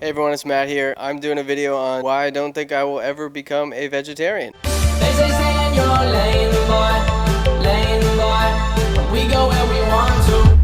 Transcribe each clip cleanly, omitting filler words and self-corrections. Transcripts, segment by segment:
Hey everyone, it's Matt here. I'm doing a video on why I don't think I will ever become a vegetarian. They say stay in your lane, boy. We go where we want to.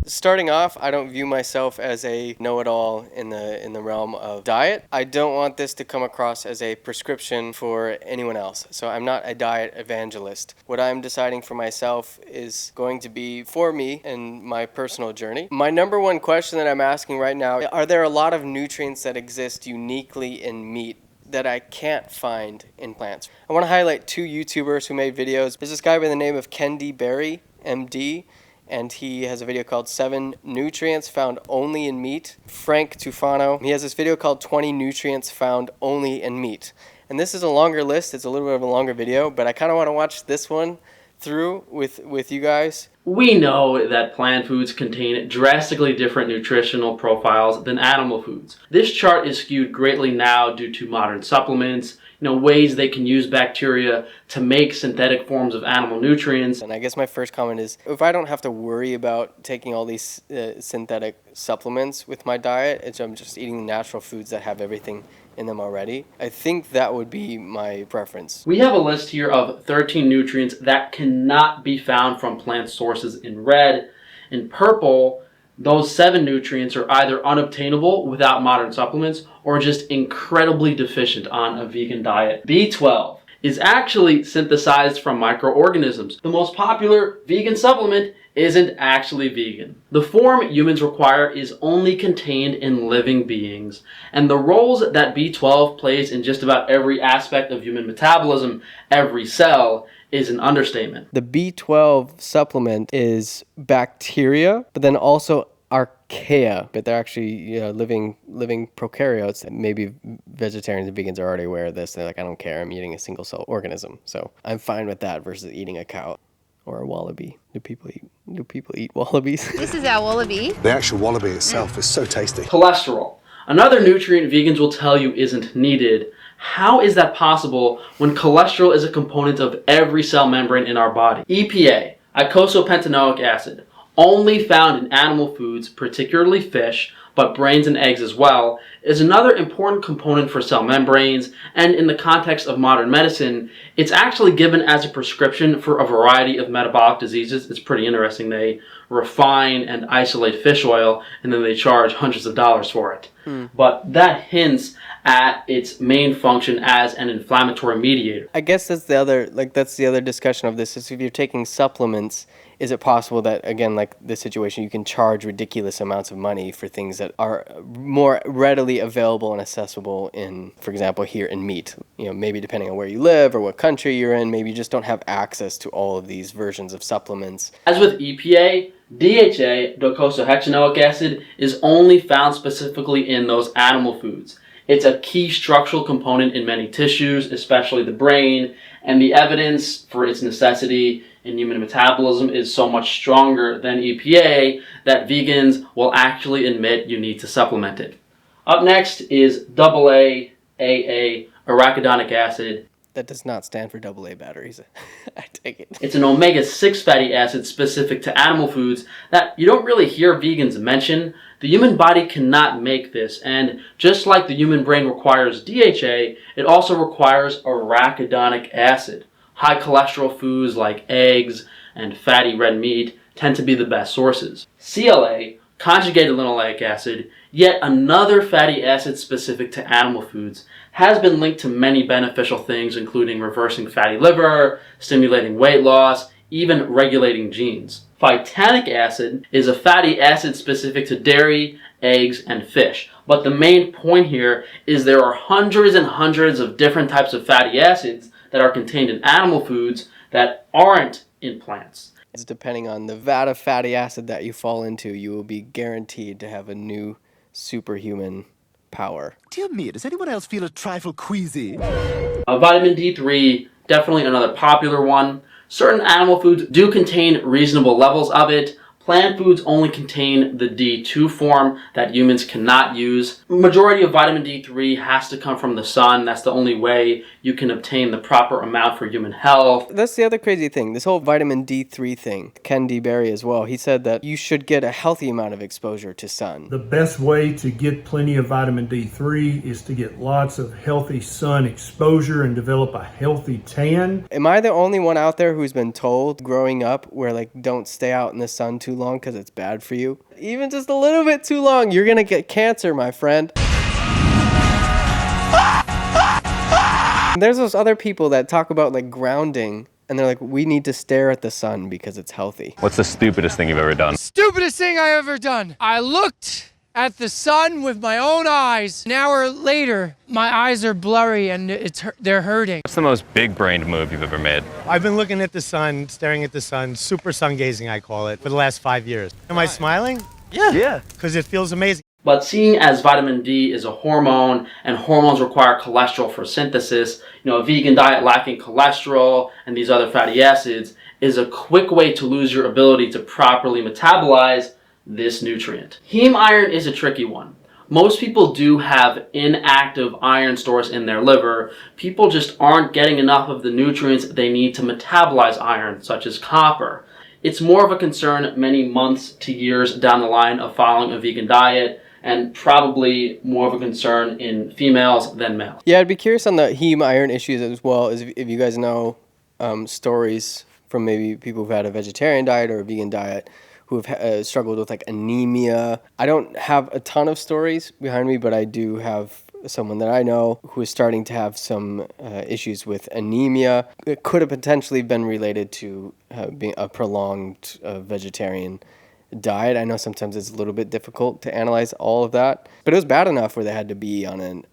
Starting off, I don't view myself as a know-it-all in the realm of diet. I don't want this to come across as a prescription for anyone else. So I'm not a diet evangelist. What I'm deciding for myself is going to be for me and my personal journey. My number one question that I'm asking right now, are there a lot of nutrients that exist uniquely in meat that I can't find in plants? I want to highlight two YouTubers who made videos. There's this guy by the name of Kendi Berry, MD, and he has a video called 7 Nutrients Found Only in Meat. Frank Tufano, he has this video called 20 Nutrients Found Only in Meat. And this is a longer list, it's a little bit of a longer video, but I kind of want to watch this one through with you guys. We know that plant foods contain drastically different nutritional profiles than animal foods. This chart is skewed greatly now due to modern supplements, ways they can use bacteria to make synthetic forms of animal nutrients. And I guess my first comment is, if I don't have to worry about taking all these synthetic supplements with my diet, I'm just eating natural foods that have everything in them already, I think that would be my preference. We have a list here of 13 nutrients that cannot be found from plant sources in red. In purple, those 7 nutrients are either unobtainable without modern supplements or just incredibly deficient on a vegan diet. B12 is actually synthesized from microorganisms. The most popular vegan supplement isn't actually vegan. The form humans require is only contained in living beings, and the roles that B12 plays in just about every aspect of human metabolism, every cell, is an understatement. The B12 supplement is bacteria, but then also archaea, but they're actually living prokaryotes. Maybe vegetarians and vegans are already aware of this. They're like, I don't care, I'm eating a single cell organism. So I'm fine with that versus eating a cow or a wallaby. Do people eat wallabies? This is our wallaby. The actual wallaby itself is so tasty. Cholesterol, another nutrient vegans will tell you isn't needed. How is that possible when cholesterol is a component of every cell membrane in our body? EPA, eicosapentaenoic acid, only found in animal foods, particularly fish, but brains and eggs as well, is another important component for cell membranes, and in the context of modern medicine, it's actually given as a prescription for a variety of metabolic diseases. It's pretty interesting. They refine and isolate fish oil, and then they charge hundreds of dollars for it. But that hints at its main function as an inflammatory mediator. I guess that's the other discussion of this, is if you're taking supplements, is it possible that, again, like this situation, you can charge ridiculous amounts of money for things that are more readily available and accessible in, for example, here in meat? Maybe depending on where you live or what country you're in, maybe you just don't have access to all of these versions of supplements. As with EPA, DHA, docosahexaenoic acid, is only found specifically in those animal foods. It's a key structural component in many tissues, especially the brain, and the evidence for its necessity in human metabolism is so much stronger than EPA that vegans will actually admit you need to supplement it. Up next is AA, arachidonic acid. That does not stand for AA batteries. I take it. It's an omega-6 fatty acid specific to animal foods that you don't really hear vegans mention. The human body cannot make this, and just like the human brain requires DHA, it also requires arachidonic acid. High cholesterol foods like eggs and fatty red meat tend to be the best sources. CLA, conjugated linoleic acid, yet another fatty acid specific to animal foods, has been linked to many beneficial things, including reversing fatty liver, stimulating weight loss, even regulating genes. Phytanic acid is a fatty acid specific to dairy, eggs, and fish. But the main point here is there are hundreds and hundreds of different types of fatty acids that are contained in animal foods that aren't in plants. It's depending on the vat of fatty acid that you fall into, you will be guaranteed to have a new superhuman power. Dear me, does anyone else feel a trifle queasy? Vitamin D3, definitely another popular one. Certain animal foods do contain reasonable levels of it. Plant foods only contain the D2 form that humans cannot use. Majority of vitamin D3 has to come from the sun. That's the only way you can obtain the proper amount for human health. That's the other crazy thing. This whole vitamin D3 thing. Ken D. Berry as well. He said that you should get a healthy amount of exposure to sun. The best way to get plenty of vitamin D3 is to get lots of healthy sun exposure and develop a healthy tan. Am I the only one out there who's been told growing up where like don't stay out in the sun too long because it's bad for you? Even just a little bit too long, you're gonna get cancer, my friend. There's those other people that talk about like grounding and they're like, we need to stare at the sun because it's healthy. What's the stupidest thing you've ever done? Stupidest thing I ever done. I looked at the sun with my own eyes. An hour later, my eyes are blurry and they're hurting. What's the most big-brained move you've ever made? I've been looking at the sun, staring at the sun, super sun gazing I call it, for the last 5 years. Am I smiling? Yeah. Because it feels amazing. But seeing as vitamin D is a hormone and hormones require cholesterol for synthesis, a vegan diet lacking cholesterol and these other fatty acids is a quick way to lose your ability to properly metabolize this nutrient. Heme iron is a tricky one. Most people do have inactive iron stores in their liver. People just aren't getting enough of the nutrients they need to metabolize iron, such as copper. It's more of a concern many months to years down the line of following a vegan diet, and probably more of a concern in females than males. Yeah, I'd be curious on the heme iron issues as well, as if you guys know stories from maybe people who've had a vegetarian diet or a vegan diet who have struggled with like anemia. I don't have a ton of stories behind me, but I do have someone that I know who is starting to have some issues with anemia. It could have potentially been related to being a prolonged vegetarian diet. I know sometimes it's a little bit difficult to analyze all of that, but it was bad enough where they had to be on an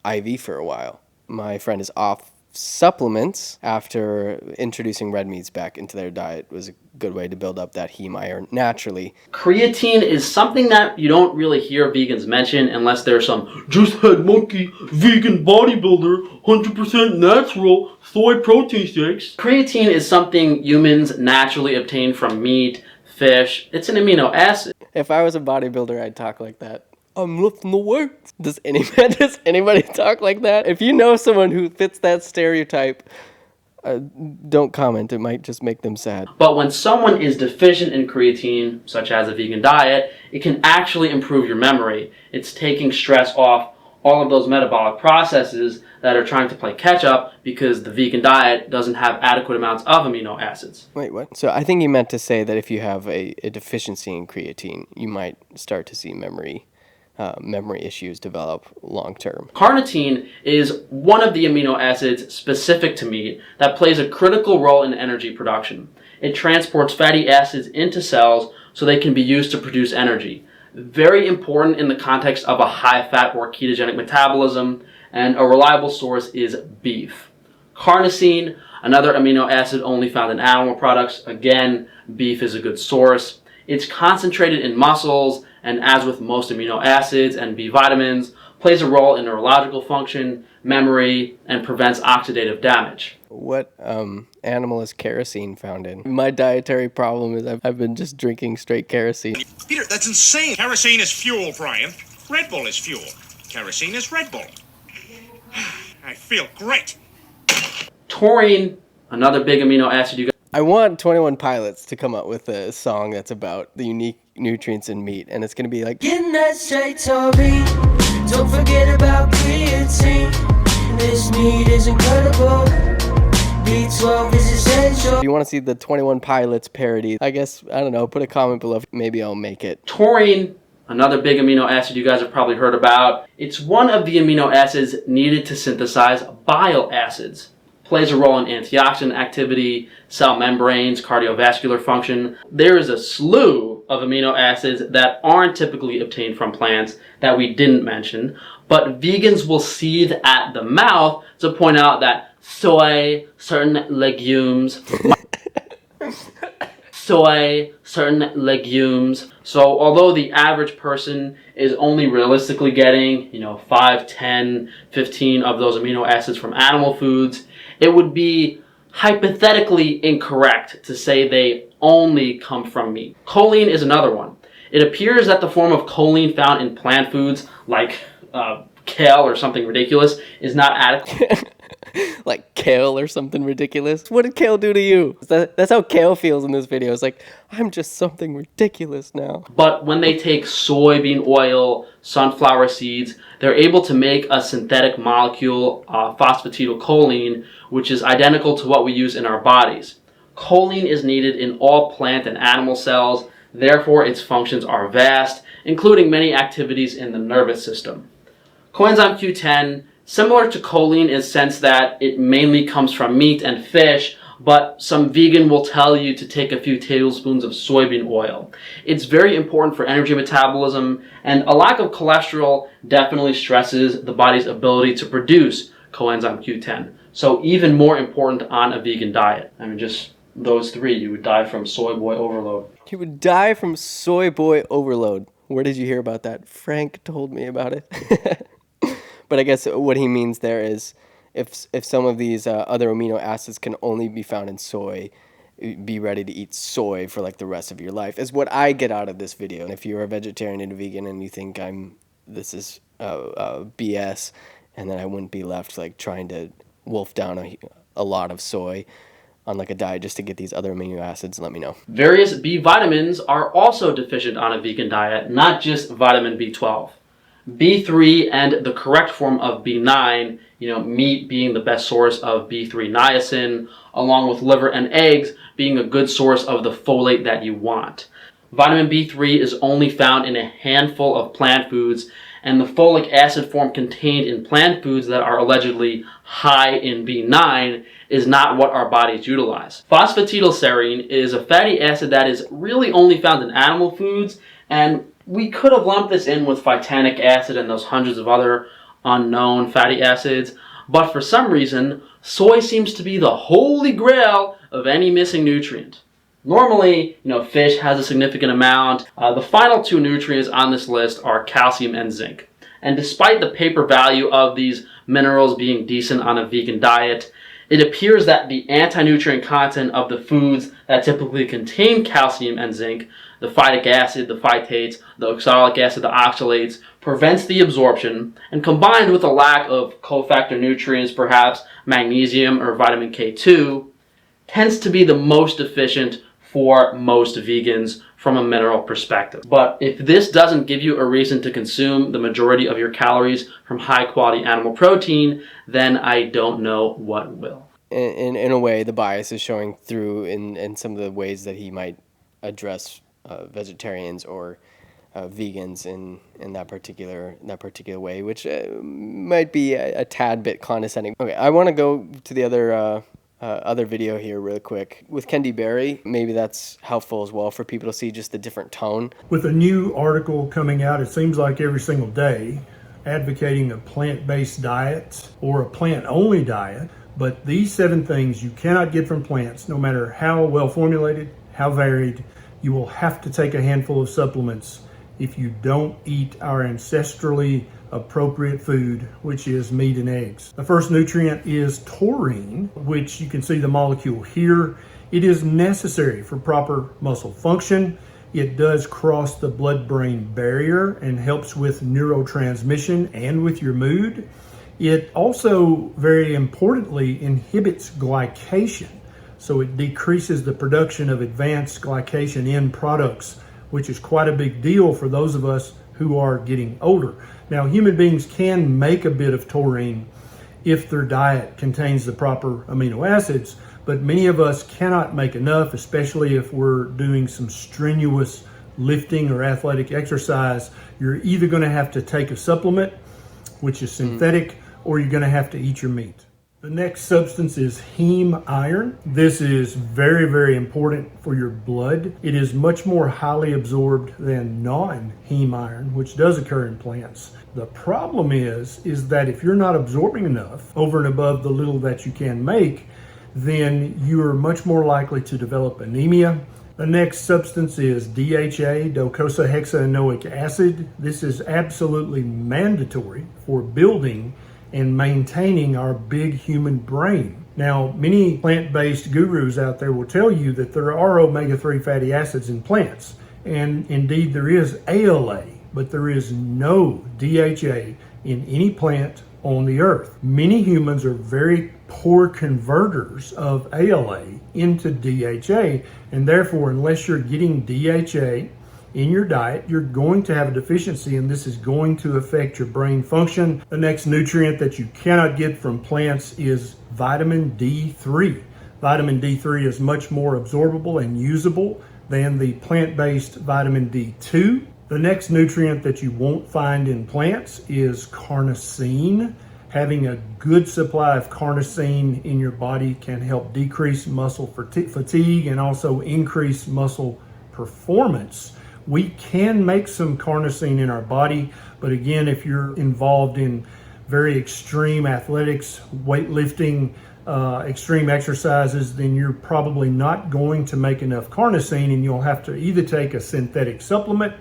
IV for a while. My friend is off supplements after introducing red meats back into their diet. Was a good way to build up that heme iron naturally. Creatine is something that you don't really hear vegans mention unless there's some just head monkey vegan bodybuilder 100% natural soy protein shakes. Creatine is something humans naturally obtain from meat, fish. It's an amino acid. If I was a bodybuilder, I'd talk like that. I'm lifting the weights. Does anybody talk like that? If you know someone who fits that stereotype, don't comment. It might just make them sad. But when someone is deficient in creatine, such as a vegan diet, it can actually improve your memory. It's taking stress off all of those metabolic processes that are trying to play catch up because the vegan diet doesn't have adequate amounts of amino acids. Wait, what? So I think you meant to say that if you have a deficiency in creatine, you might start to see memory issues develop long term. Carnitine is one of the amino acids specific to meat that plays a critical role in energy production. It transports fatty acids into cells so they can be used to produce energy. Very important in the context of a high-fat or ketogenic metabolism, and a reliable source is beef. Carnosine, another amino acid only found in animal products. Again, beef is a good source. It's concentrated in muscles, and as with most amino acids and B vitamins, plays a role in neurological function, memory, and prevents oxidative damage. What animal is kerosene found in? My dietary problem is I've been just drinking straight kerosene. Peter, that's insane. Kerosene is fuel, Brian. Red Bull is fuel. Kerosene is Red Bull. I feel great. Taurine, another big amino acid you guys. I want 21 Pilots to come up with a song that's about the unique nutrients in meat, and it's going to be like, Getting that straight taurine. Don't forget about creatine. This meat is incredible. B12 is essential. if you want to see the 21 Pilots parody, I guess, I don't know, put a comment below. Maybe I'll make it. Taurine, another big amino acid you guys have probably heard about. It's one of the amino acids needed to synthesize bile acids. Plays a role in antioxidant activity, cell membranes, cardiovascular function. There is a slew of amino acids that aren't typically obtained from plants that we didn't mention, but vegans will seethe at the mouth to point out that soy, certain legumes, So although the average person is only realistically getting, 5, 10, 15 of those amino acids from animal foods, it would be hypothetically incorrect to say they only come from meat. Choline is another one. It appears that the form of choline found in plant foods like kale or something ridiculous is not adequate. Like kale or something ridiculous? What did kale do to you? That's how kale feels in this video. It's like, I'm just something ridiculous now. But when they take soybean oil, sunflower seeds, they're able to make a synthetic molecule, phosphatidylcholine, which is identical to what we use in our bodies. Choline is needed in all plant and animal cells, therefore its functions are vast, including many activities in the nervous system. Coenzyme Q10, similar to choline in the sense that it mainly comes from meat and fish, but some vegan will tell you to take a few tablespoons of soybean oil. It's very important for energy metabolism, and a lack of cholesterol definitely stresses the body's ability to produce coenzyme Q10. So even more important on a vegan diet. I mean, just those three, you would die from soy boy overload. You would die from soy boy overload. Where did you hear about that? Frank told me about it. But I guess what he means there is if some of these other amino acids can only be found in soy, be ready to eat soy for like the rest of your life is what I get out of this video. And if you're a vegetarian and a vegan and you think this is BS, and then I wouldn't be left like trying to wolf down a lot of soy on like a diet just to get these other amino acids, let me know. Various B vitamins are also deficient on a vegan diet, not just vitamin B12. B3 and the correct form of B9, meat being the best source of B3 niacin, along with liver and eggs being a good source of the folate that you want. Vitamin B3 is only found in a handful of plant foods, and the folic acid form contained in plant foods that are allegedly high in B9 is not what our bodies utilize. Phosphatidylserine is a fatty acid that is really only found in animal foods, and we could have lumped this in with phytanic acid and those hundreds of other unknown fatty acids, but for some reason, soy seems to be the holy grail of any missing nutrient. Normally, fish has a significant amount. The final two nutrients on this list are calcium and zinc. And despite the paper value of these minerals being decent on a vegan diet, it appears that the anti-nutrient content of the foods that typically contain calcium and zinc, the phytic acid, the phytates, the oxalic acid, the oxalates, prevents the absorption, and combined with a lack of cofactor nutrients, perhaps magnesium or vitamin K2, tends to be the most deficient for most vegans from a mineral perspective. But if this doesn't give you a reason to consume the majority of your calories from high quality animal protein, then I don't know what will. In a way, the bias is showing through in some of the ways that he might address vegetarians or vegans in that particular way, which might be a tad bit condescending. Okay, I want to go to the other video here real quick with Kendi Berry. Maybe that's helpful as well for people to see just the different tone. With a new article coming out, it seems like every single day, advocating a plant-based diet or a plant-only diet. But these 7 things you cannot get from plants, no matter how well formulated, how varied. You will have to take a handful of supplements if you don't eat our ancestrally appropriate food, which is meat and eggs. The first nutrient is taurine, which you can see the molecule here. It is necessary for proper muscle function. It does cross the blood-brain barrier and helps with neurotransmission and with your mood. It also, very importantly, inhibits glycation. So it decreases the production of advanced glycation end products, which is quite a big deal for those of us who are getting older. Now, human beings can make a bit of taurine if their diet contains the proper amino acids, but many of us cannot make enough, especially if we're doing some strenuous lifting or athletic exercise. You're either going to have to take a supplement, which is synthetic, or you're going to have to eat your meat. The next substance is heme iron. This is very, very important for your blood. It is much more highly absorbed than non-heme iron, which does occur in plants. The problem is that if you're not absorbing enough over and above the little that you can make, then you're much more likely to develop anemia. The next substance is DHA, docosahexaenoic acid. This is absolutely mandatory for building and maintaining our big human brain. Now, many plant-based gurus out there will tell you that there are omega-3 fatty acids in plants, and indeed there is ALA, but there is no DHA in any plant on the earth. Many humans are very poor converters of ALA into DHA, and therefore, unless you're getting DHA in your diet, you're going to have a deficiency, and this is going to affect your brain function. The next nutrient that you cannot get from plants is vitamin D3. Vitamin D3 is much more absorbable and usable than the plant-based vitamin D2. The next nutrient that you won't find in plants is carnosine. Having a good supply of carnosine in your body can help decrease muscle fatigue and also increase muscle performance. We can make some carnosine in our body, but again, if you're involved in very extreme athletics, weightlifting, extreme exercises, then you're probably not going to make enough carnosine, and you'll have to either take a synthetic supplement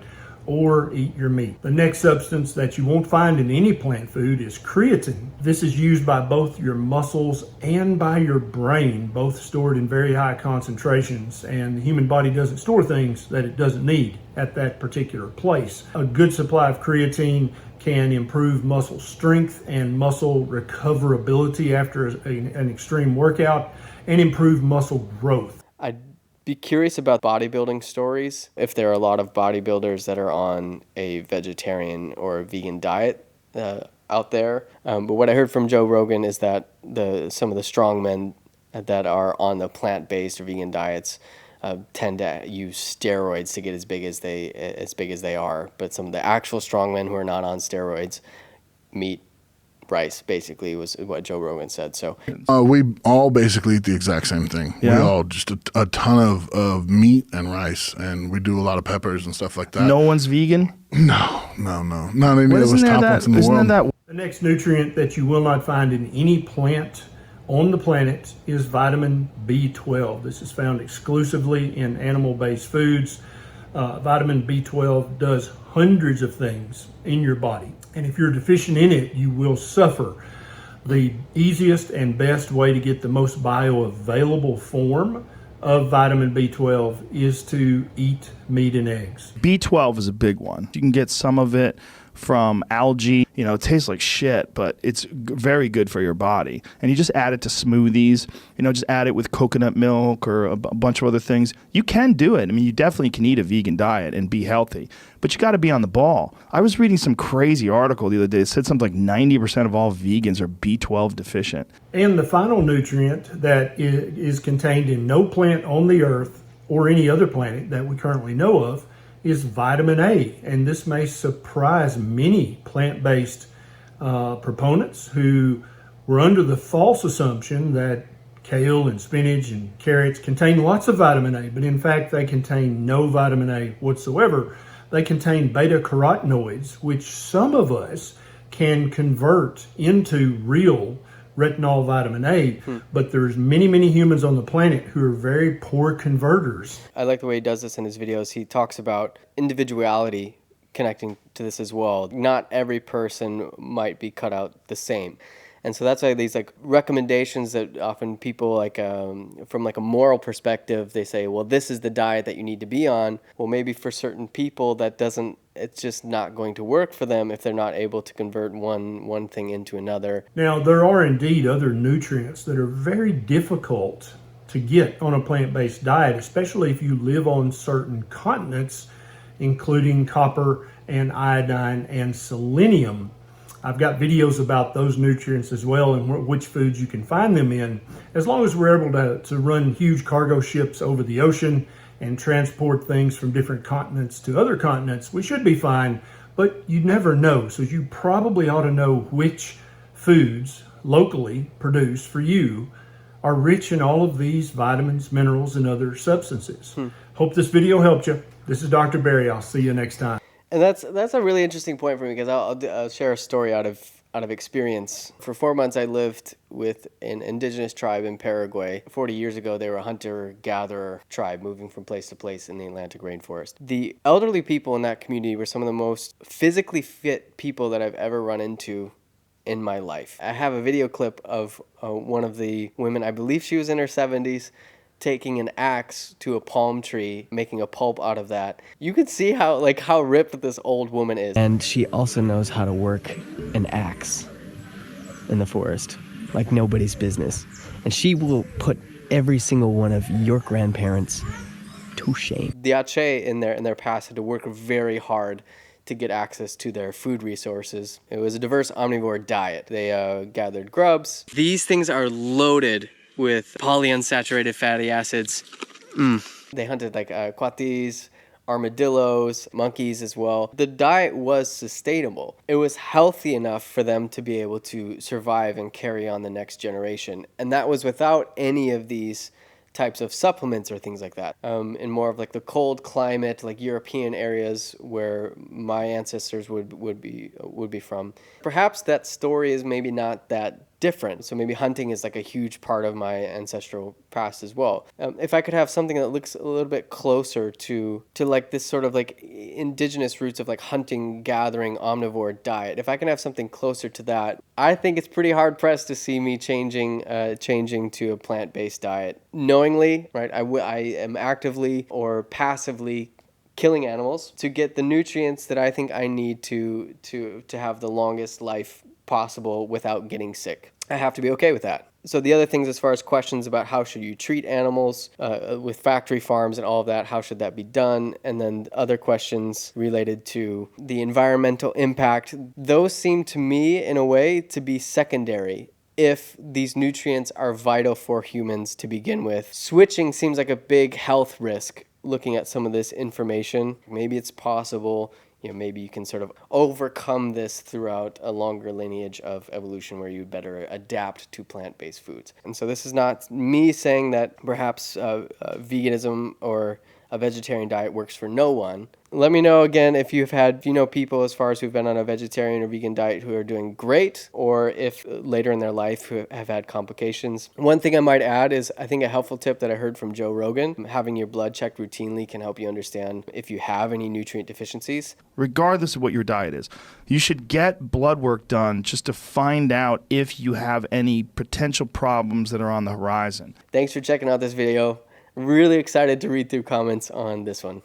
or eat your meat. The next substance that you won't find in any plant food is creatine. This is used by both your muscles and by your brain, both stored in very high concentrations, and the human body doesn't store things that it doesn't need at that particular place. A good supply of creatine can improve muscle strength and muscle recoverability after an extreme workout, and improve muscle growth. I'd be curious about bodybuilding stories, if there are a lot of bodybuilders that are on a vegetarian or a vegan diet out there. But what I heard from Joe Rogan is that some of the strongmen that are on the plant-based or vegan diets tend to use steroids to get as big as they are. But some of the actual strongmen who are not on steroids meat, rice, basically, was what Joe Rogan said. So we all basically eat the exact same thing. Yeah. We all just a ton of meat and rice, and we do a lot of peppers and stuff like that. No one's vegan? No. Not any of those top ones in the world. The next nutrient that you will not find in any plant on the planet is vitamin B12. This is found exclusively in animal-based foods. Vitamin B12 does hundreds of things in your body, and if you're deficient in it, you will suffer. The easiest and best way to get the most bioavailable form of vitamin B12 is to eat meat and eggs. B12 is a big one. You can get some of it from algae. You know, it tastes like shit, but it's very good for your body. And you just add it to smoothies, just add it with coconut milk or a bunch of other things. You can do it. I mean, you definitely can eat a vegan diet and be healthy, but you got to be on the ball. I was reading some crazy article the other day that said something like 90% of all vegans are B12 deficient. And the final nutrient that is contained in no plant on the earth or any other planet that we currently know of is vitamin A. And this may surprise many plant-based proponents who were under the false assumption that kale and spinach and carrots contain lots of vitamin A, but in fact they contain no vitamin A whatsoever. They contain beta-carotenoids, which some of us can convert into real retinol vitamin A, but there's many humans on the planet who are very poor converters. I like the way he does this in his videos. He talks about individuality connecting to this as well. Not every person might be cut out the same. And so that's why these recommendations that often people from a moral perspective, they say, well, this is the diet that you need to be on. Well, maybe for certain people it's just not going to work for them if they're not able to convert one thing into another. Now, there are indeed other nutrients that are very difficult to get on a plant-based diet, especially if you live on certain continents, including copper and iodine and selenium. I've got videos about those nutrients as well and which foods you can find them in. As long as we're able to run huge cargo ships over the ocean and transport things from different continents to other continents, we should be fine, but you never know. So you probably ought to know which foods locally produced for you are rich in all of these vitamins, minerals, and other substances. Hope this video helped you. This is Dr. Barry. I'll see you next time. And that's a really interesting point for me, because I'll share a story out of experience. For 4 months, I lived with an indigenous tribe in Paraguay. 40 years ago, they were a hunter-gatherer tribe moving from place to place in the Atlantic rainforest. The elderly people in that community were some of the most physically fit people that I've ever run into in my life. I have a video clip of one of the women, I believe she was in her 70s, taking an axe to a palm tree, making a pulp out of that. You can see how ripped this old woman is. And she also knows how to work an axe in the forest like nobody's business. And she will put every single one of your grandparents to shame. The Ache in their past had to work very hard to get access to their food resources. It was a diverse omnivore diet. They gathered grubs. These things are loaded with polyunsaturated fatty acids. They hunted like coatis, armadillos, monkeys as well. The diet was sustainable. It was healthy enough for them to be able to survive and carry on the next generation. And that was without any of these types of supplements or things like that. In more of like the cold climate, like European areas where my ancestors would be from. Perhaps that story is maybe not that different. So maybe hunting is like a huge part of my ancestral past as well. If I could have something that looks a little bit closer to like this sort of like indigenous roots of like hunting, gathering, omnivore diet, if I can have something closer to that, I think it's pretty hard pressed to see me changing to a plant-based diet knowingly, right? I am actively or passively killing animals to get the nutrients that I think I need to have the longest life possible without getting sick. I have to be okay with that. So the other things as far as questions about how should you treat animals with factory farms and all of that, how should that be done? And then other questions related to the environmental impact, those seem to me in a way to be secondary if these nutrients are vital for humans to begin with. Switching seems like a big health risk looking at some of this information. Maybe it's possible. Maybe you can sort of overcome this throughout a longer lineage of evolution where you better adapt to plant-based foods. And so this is not me saying that perhaps veganism or a vegetarian diet works for no one. Let me know again if you've had, people as far as who've been on a vegetarian or vegan diet who are doing great, or if later in their life who have had complications. One thing I might add is I think a helpful tip that I heard from Joe Rogan, having your blood checked routinely can help you understand if you have any nutrient deficiencies. Regardless of what your diet is, you should get blood work done just to find out if you have any potential problems that are on the horizon. Thanks for checking out this video. Really excited to read through comments on this one.